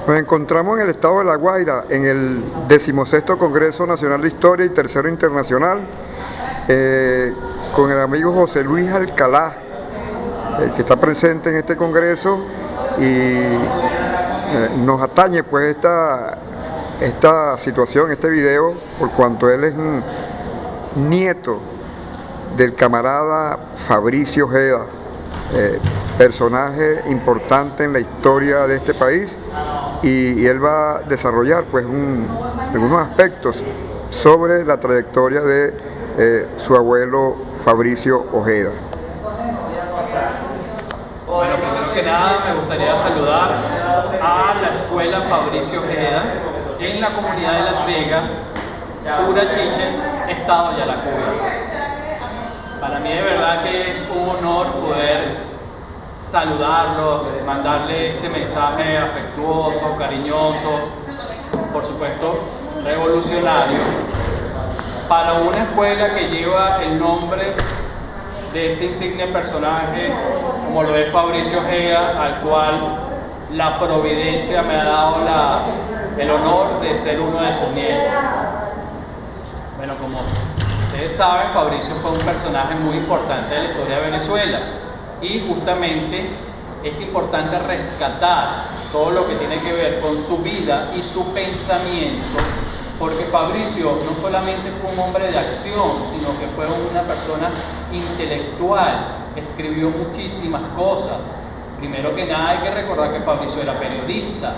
Nos encontramos en el estado de La Guaira, en el 16º Congreso Nacional de Historia y tercero internacional, con el amigo José Luis Alcalá, que está presente en este congreso, y nos atañe pues esta situación, este video, por cuanto él es un nieto del camarada Fabricio Ojeda, personaje importante en la historia de este país, y él va a desarrollar pues algunos aspectos sobre la trayectoria de su abuelo Fabricio Ojeda. Bueno, primero que nada me gustaría saludar a la escuela Fabricio Ojeda en la comunidad de Las Vegas, Urachiche, estado Yaracuy. Para mí de verdad que es un honor poder saludarlos, mandarle este mensaje afectuoso, cariñoso, por supuesto revolucionario, para una escuela que lleva el nombre de este insigne personaje como lo es Fabricio Ojeda, al cual la providencia me ha dado el honor de ser uno de sus nietos. Bueno, como ustedes saben, Fabricio fue un personaje muy importante de la historia de Venezuela, y justamente es importante rescatar todo lo que tiene que ver con su vida y su pensamiento, porque Fabricio no solamente fue un hombre de acción, sino que fue una persona intelectual, escribió muchísimas cosas. Primero que nada hay que recordar que Fabricio era periodista,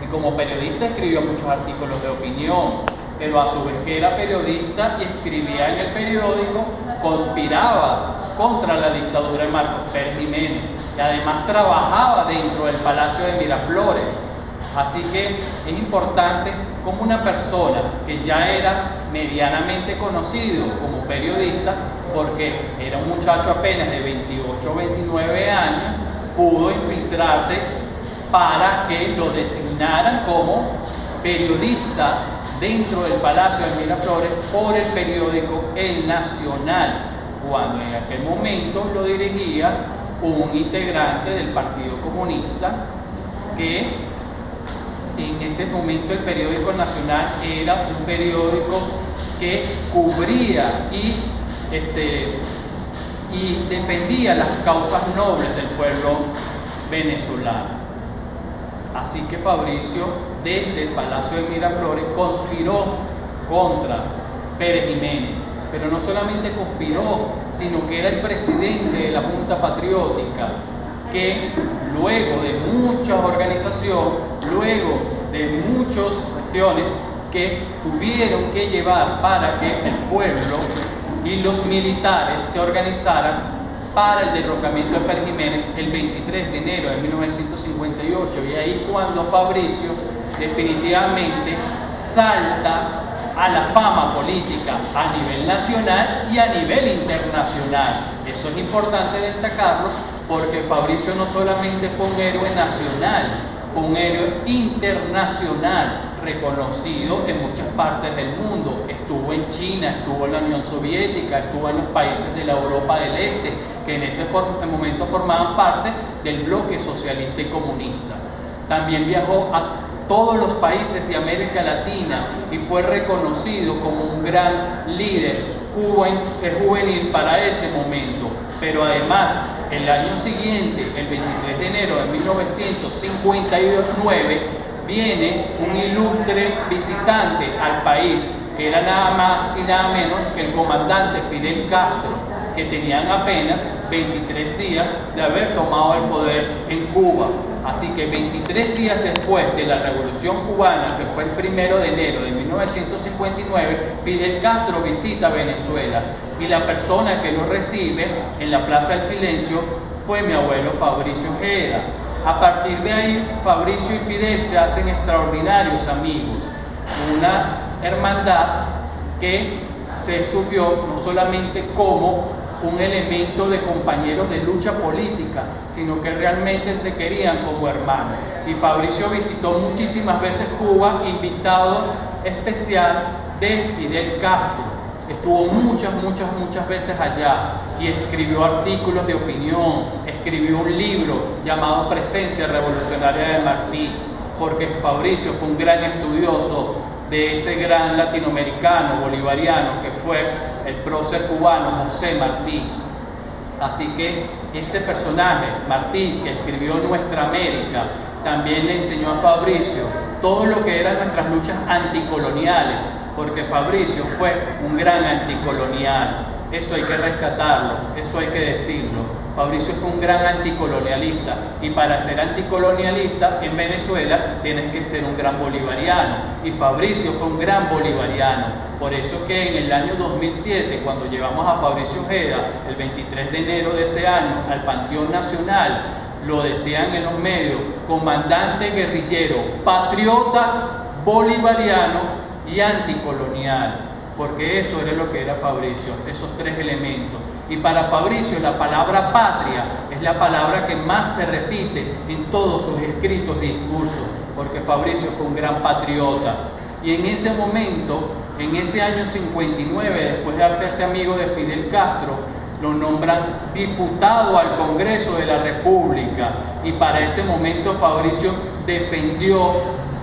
y como periodista escribió muchos artículos de opinión, pero a su vez que era periodista y escribía en el periódico, conspiraba contra la dictadura de Marcos Pérez Jiménez, y además trabajaba dentro del Palacio de Miraflores. Así que es importante como una persona que ya era medianamente conocido como periodista, porque era un muchacho apenas de 28 o 29 años, pudo infiltrarse para que lo designaran como periodista dentro del Palacio de Miraflores por el periódico El Nacional, cuando en aquel momento lo dirigía un integrante del Partido Comunista, que en ese momento el periódico El Nacional era un periódico que cubría y defendía las causas nobles del pueblo venezolano. Así que Fabricio, desde el Palacio de Miraflores, conspiró contra Pérez Jiménez, pero no solamente conspiró, sino que era el presidente de la Junta Patriótica, que luego de muchas organizaciones, luego de muchas cuestiones que tuvieron que llevar para que el pueblo y los militares se organizaran para el derrocamiento de Pérez Jiménez el 23 de enero de 1958, y ahí cuando Fabricio definitivamente salta a la fama política a nivel nacional y a nivel internacional. Eso es importante destacarlo, porque Fabricio no solamente fue un héroe nacional, fue un héroe internacional, reconocido en muchas partes del mundo. Estuvo en China, estuvo en la Unión Soviética, estuvo en los países de la Europa del Este, que en ese momento formaban parte del bloque socialista y comunista. También viajó a todos los países de América Latina y fue reconocido como un gran líder juvenil para ese momento. Pero además, el año siguiente, el 23 de enero de 1959, viene un ilustre visitante al país, que era nada más y nada menos que el comandante Fidel Castro, que tenían apenas 23 días de haber tomado el poder en Cuba. Así que 23 días después de la Revolución Cubana, que fue el 1 de enero de 1959, Fidel Castro visita Venezuela, y la persona que lo recibe en la Plaza del Silencio fue mi abuelo Fabricio Ojeda. A partir de ahí, Fabricio y Fidel se hacen extraordinarios amigos, una hermandad que se surgió no solamente como un elemento de compañeros de lucha política, sino que realmente se querían como hermanos. Y Fabricio visitó muchísimas veces Cuba, invitado especial de Fidel Castro. Estuvo muchas veces allá y escribió artículos de opinión, escribió un libro llamado Presencia Revolucionaria de Martí. porque Fabricio fue un gran estudioso de ese gran latinoamericano bolivariano que fue el prócer cubano José Martí. Así que ese personaje, Martí, que escribió Nuestra América, también le enseñó a Fabricio todo lo que eran nuestras luchas anticoloniales, porque Fabricio fue un gran anticolonial. Eso hay que rescatarlo, eso hay que decirlo. Fabricio fue un gran anticolonialista, y para ser anticolonialista en Venezuela tienes que ser un gran bolivariano, y Fabricio fue un gran bolivariano. Por eso que en el año 2007, cuando llevamos a Fabricio Ojeda, el 23 de enero de ese año, al Panteón Nacional, lo decían en los medios: comandante guerrillero, patriota, bolivariano y anticolonial, porque eso era lo que era Fabricio, esos tres elementos. Y para Fabricio la palabra patria es la palabra que más se repite en todos sus escritos y discursos, porque Fabricio fue un gran patriota. Y en ese momento, en ese año 59, después de hacerse amigo de Fidel Castro, lo nombran diputado al Congreso de la República, y para ese momento Fabricio defendió,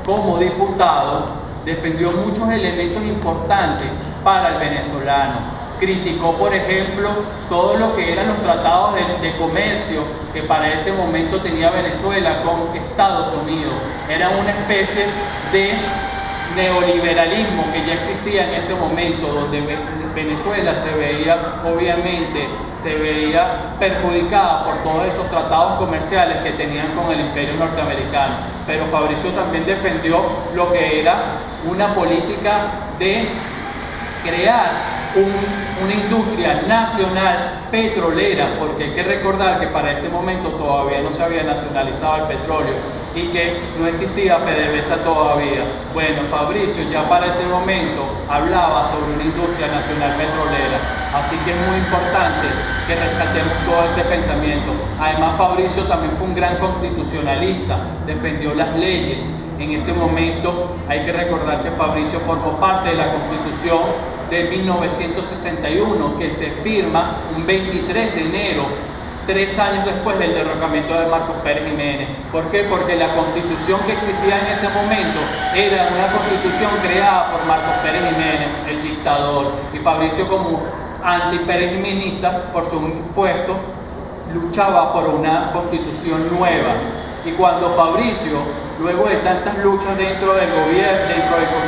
como diputado, defendió muchos elementos importantes para el venezolano. Criticó, por ejemplo, todo lo que eran los tratados de comercio que para ese momento tenía Venezuela con Estados Unidos. Era una especie de neoliberalismo que ya existía en ese momento, donde Venezuela se veía, obviamente, perjudicada por todos esos tratados comerciales que tenían con el Imperio norteamericano. Pero Fabricio también defendió lo que era una política de crear una industria nacional petrolera, porque hay que recordar que para ese momento todavía no se había nacionalizado el petróleo y que no existía PDVSA todavía. Bueno, Fabricio ya para ese momento hablaba sobre una industria nacional petrolera, así que es muy importante que rescatemos todo ese pensamiento. Además, Fabricio también fue un gran constitucionalista, defendió las leyes. En ese momento hay que recordar que Fabricio formó parte de la Constitución de 1961, que se firma un 23 de enero, 3 años después del derrocamiento de Marcos Pérez Jiménez. ¿Por qué? Porque la Constitución que existía en ese momento era una Constitución creada por Marcos Pérez Jiménez, el dictador, y Fabricio, como anti-Pérez Jiménezista, por supuesto, luchaba por una Constitución nueva. Y cuando Fabricio, luego de tantas luchas dentro del gobierno,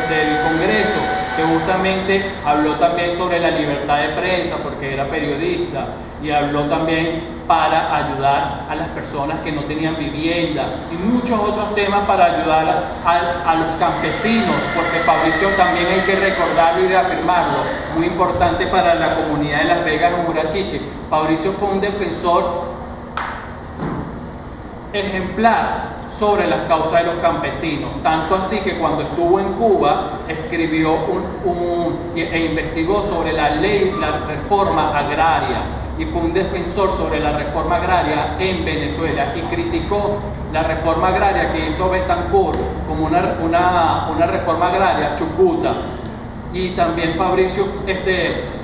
del Congreso, que justamente habló también sobre la libertad de prensa, porque era periodista, y habló también para ayudar a las personas que no tenían vivienda, y muchos otros temas para ayudar a los campesinos, porque Fabricio también hay que recordarlo y reafirmarlo, muy importante para la comunidad de Las Vegas en Urachiche. Fabricio fue un defensor ejemplar sobre las causas de los campesinos, tanto así que cuando estuvo en Cuba escribió e investigó sobre la reforma agraria, y fue un defensor sobre la reforma agraria en Venezuela, y criticó la reforma agraria que hizo Betancourt como una reforma agraria chucuta. Y también Fabricio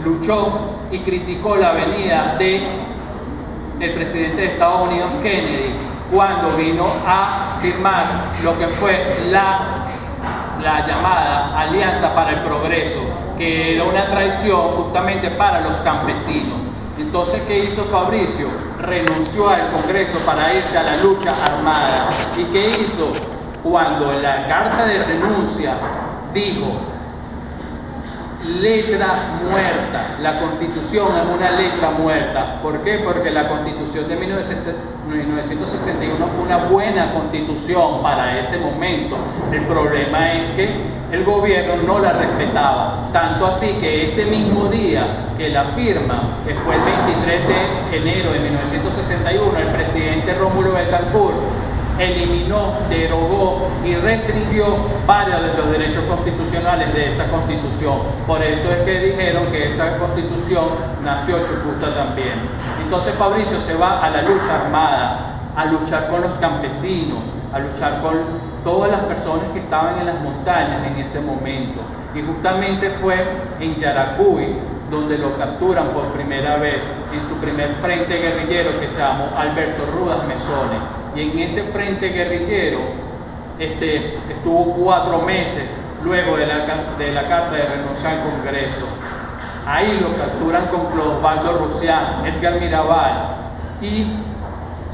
luchó y criticó la venida del presidente de Estados Unidos, Kennedy, cuando vino a firmar lo que fue la llamada Alianza para el Progreso, que era una traición justamente para los campesinos. Entonces, ¿qué hizo Fabricio? Renunció al Congreso para irse a la lucha armada. ¿Y qué hizo? Cuando en la carta de renuncia dijo: letra muerta, la Constitución es una letra muerta. ¿Por qué? Porque la Constitución de 1961 fue una buena Constitución para ese momento. El problema es que el gobierno no la respetaba, tanto así que ese mismo día que la firma, que fue el 23 de enero de 1961, el presidente Rómulo Betancourt eliminó, derogó y restringió varios de los derechos constitucionales de esa Constitución. Por eso es que dijeron que esa Constitución nació chucuta también. Entonces Fabricio se va a la lucha armada, a luchar con los campesinos, a luchar con todas las personas que estaban en las montañas en ese momento. Y justamente fue en Yaracuy donde lo capturan por primera vez en su primer frente guerrillero, que se llamó Alberto Rudas Mesones. Y en ese frente guerrillero estuvo 4 meses luego de la carta de renuncia al Congreso. Ahí lo capturan con Clodovaldo Rusián, Edgar Mirabal y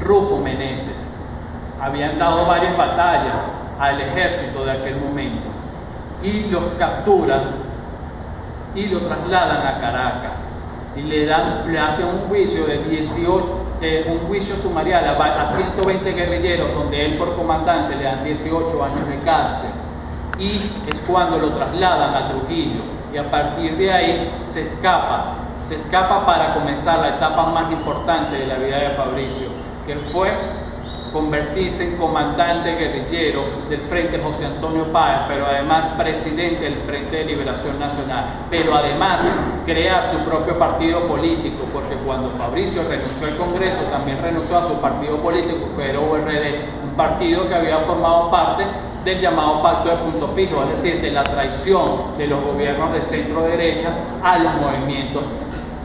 Rufo Meneses. Habían dado varias batallas al ejército de aquel momento y los capturan y lo trasladan a Caracas y le hacen un juicio de 18, un juicio sumarial a 120 guerrilleros, donde él por comandante le dan 18 años de cárcel, y es cuando lo trasladan a Trujillo, y a partir de ahí se escapa para comenzar la etapa más importante de la vida de Fabricio, que fue convertirse en comandante guerrillero del Frente José Antonio Páez, pero además presidente del Frente de Liberación Nacional, pero además crear su propio partido político, porque cuando Fabricio renunció al Congreso también renunció a su partido político, que era URD, un partido que había formado parte del llamado Pacto de Punto Fijo, es decir, de la traición de los gobiernos de centro derecha a los movimientos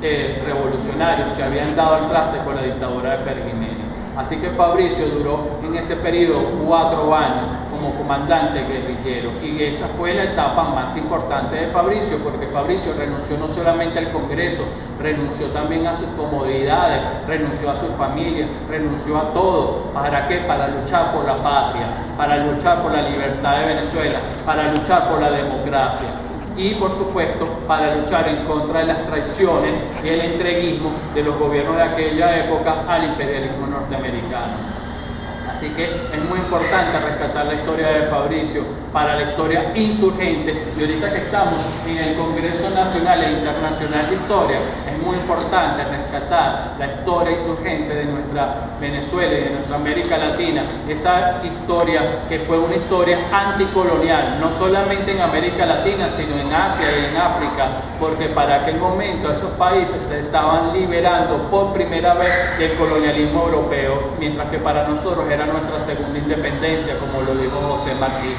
revolucionarios que habían dado al traste con la dictadura de Pérez Jiménez. Así que Fabricio duró en ese periodo 4 años como comandante guerrillero, y esa fue la etapa más importante de Fabricio, porque Fabricio renunció no solamente al Congreso, renunció también a sus comodidades, renunció a sus familias, renunció a todo. ¿Para qué? Para luchar por la patria, para luchar por la libertad de Venezuela, para luchar por la democracia. Y por supuesto para luchar en contra de las traiciones y el entreguismo de los gobiernos de aquella época al imperialismo norteamericano. Así que es muy importante rescatar la historia de Fabricio para la historia insurgente, y ahorita que estamos en el Congreso Nacional e Internacional de Historia, es muy importante rescatar la historia insurgente de nuestra Venezuela y de nuestra América Latina, esa historia que fue una historia anticolonial, no solamente en América Latina, sino en Asia y en África, porque para aquel momento esos países se estaban liberando por primera vez del colonialismo europeo, mientras que para nosotros era nuestra segunda independencia, como lo dijo José Martí.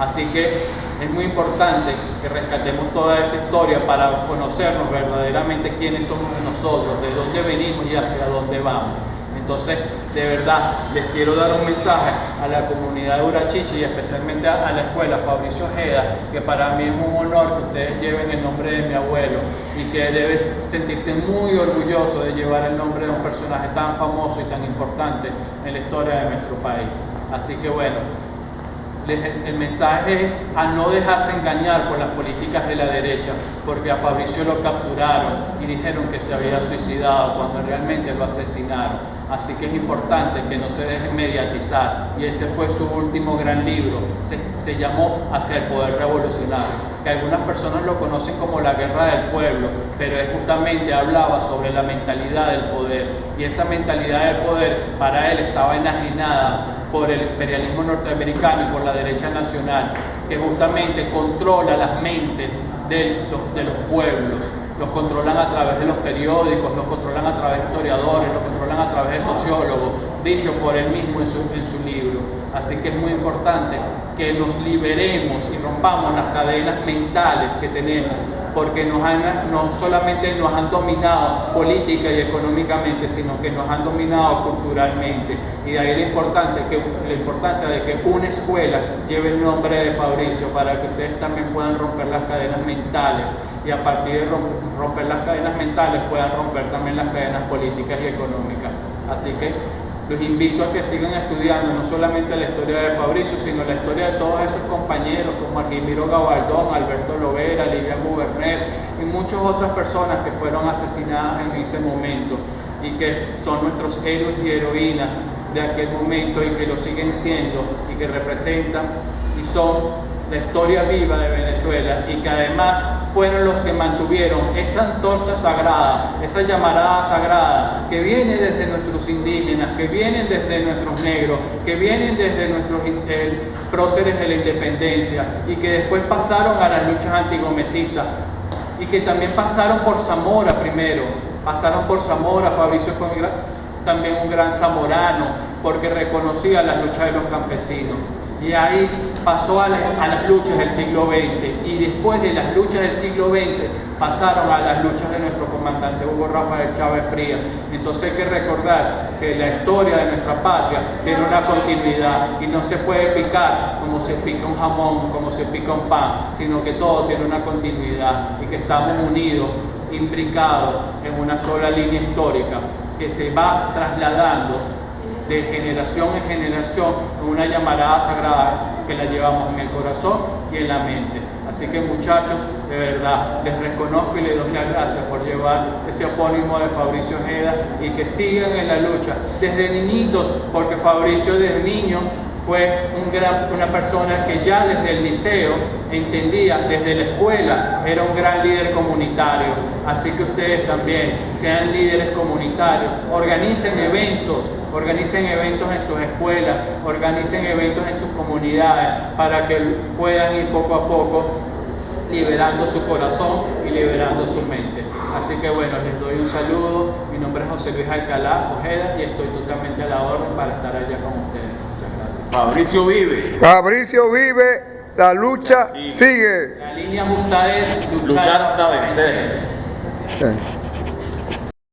Así que es muy importante que rescatemos toda esa historia para conocernos verdaderamente quiénes somos nosotros, de dónde venimos y hacia dónde vamos. Entonces, de verdad, les quiero dar un mensaje a la comunidad de Urachiche y especialmente a la escuela Fabricio Ojeda, que para mí es un honor que ustedes lleven el nombre de mi abuelo y que debes sentirse muy orgulloso de llevar el nombre de un personaje tan famoso y tan importante en la historia de nuestro país. Así que bueno, el mensaje es a no dejarse engañar por las políticas de la derecha, porque a Fabricio lo capturaron y dijeron que se había suicidado cuando realmente lo asesinaron. Así que es importante que no se dejen mediatizar, y ese fue su último gran libro, se llamó Hacia el Poder Revolucionario, que algunas personas lo conocen como La Guerra del Pueblo, pero él justamente hablaba sobre la mentalidad del poder, y esa mentalidad del poder para él estaba enajenada por el imperialismo norteamericano y por la derecha nacional, que justamente controla las mentes de los pueblos, los controlan a través de los periódicos, los controlan a través de historiadores, los controlan a través de sociólogos, dicho por él mismo en su libro. Así que es muy importante que nos liberemos y rompamos las cadenas mentales que tenemos, porque no solamente nos han dominado política y económicamente, sino que nos han dominado culturalmente. Y de ahí la importancia de que una escuela lleve el nombre de Fabricio, para que ustedes también puedan romper las cadenas mentales, y a partir de romper las cadenas mentales puedan romper también las cadenas políticas y económicas. Así que los invito a que sigan estudiando no solamente la historia de Fabricio, sino la historia de todos esos compañeros como Argimiro Gabaldón, Alberto Lovera, Lidia Guberner y muchas otras personas que fueron asesinadas en ese momento y que son nuestros héroes y heroínas de aquel momento y que lo siguen siendo y que representan y son la historia viva de Venezuela, y que además fueron los que mantuvieron esa antorcha sagrada, esa llamarada sagrada que viene desde nuestros indígenas, que vienen desde nuestros negros, que vienen desde nuestros próceres de la independencia, y que después pasaron a las luchas antigomecistas, y que también pasaron por Zamora primero, pasaron por Zamora. Fabricio fue también un gran zamorano, porque reconocía las luchas de los campesinos. y ahí pasó a las luchas del siglo XX, y después de las luchas del siglo XX pasaron a las luchas de nuestro comandante Hugo Rafael Chávez Frías. Entonces hay que recordar que la historia de nuestra patria tiene una continuidad y no se puede picar como se pica un jamón, como se pica un pan, sino que todo tiene una continuidad y que estamos unidos, imbricados en una sola línea histórica que se va trasladando de generación en generación en una llamarada sagrada que la llevamos en el corazón y en la mente. Así que muchachos, de verdad, les reconozco y les doy las gracias por llevar ese opónimo de Fabricio Ojeda y que sigan en la lucha desde niñitos, porque Fabricio desde niño fue una persona que ya desde el liceo entendía, desde la escuela, era un gran líder comunitario. Así que ustedes también sean líderes comunitarios, organicen eventos en sus escuelas, organicen eventos en sus comunidades para que puedan ir poco a poco liberando su corazón y liberando su mente. Así que bueno, les doy un saludo. Mi nombre es José Luis Alcalá Ojeda y estoy totalmente a la orden para estar allá con ustedes. Muchas gracias. Fabricio vive. Fabricio vive, la lucha sigue. La línea justa es Luchar hasta vencer. Sí.